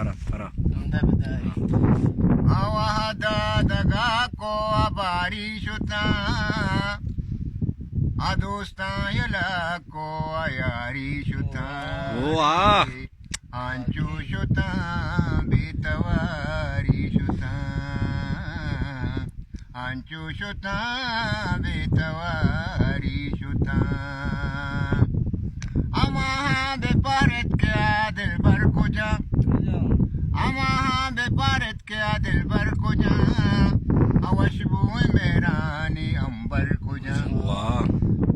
Tara, tara. Awahada daga ko abari shuta Adostan yala ko ayari shuta Wow. Anchu shuta bitawari shuta Anchu shuta bitawari shuta Amaha beparet kya dil bar ko ja Amaha beparet kya dil bar ko ja Awashbu merani ambar ko ja Wow.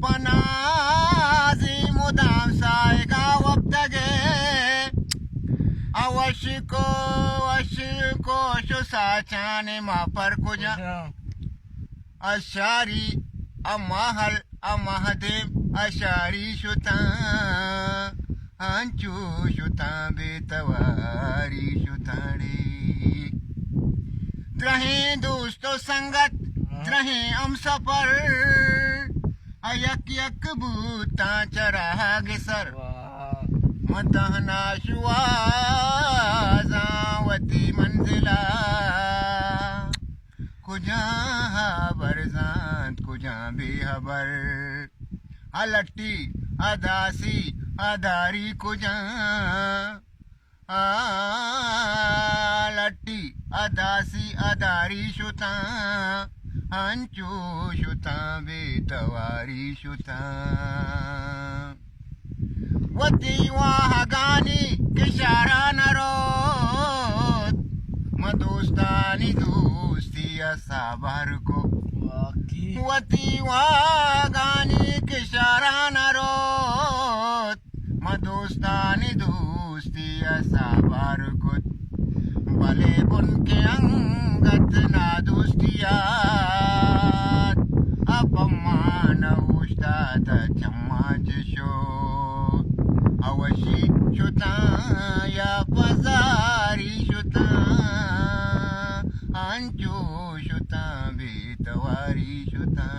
Panazi mudam saega wabtage Awashiko shu sachane ma par ko ja Ashari amahal amahadev ashari shuta Anchu shuta betawari shutari Trahe dosto sangat trahe am safar Ayak yak buta charah gesar Matahna shuazawati manzila Kuja barzant kuja behabar Alatti adasi adari kuja Alatti adasi adari shuta Anchu shuta betawari shuta Wati wahagani kishara narot Madostani dosti asabar ko Wati wagani kishara narot Madostani dosti asabar ko Bale bun ke angat na dostiyat Apamana ustata chamaj sho Awashi shuta ya pazari shuta Anchu shuta betawari shuta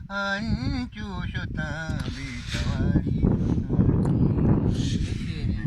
Anchu shuta betawari shuta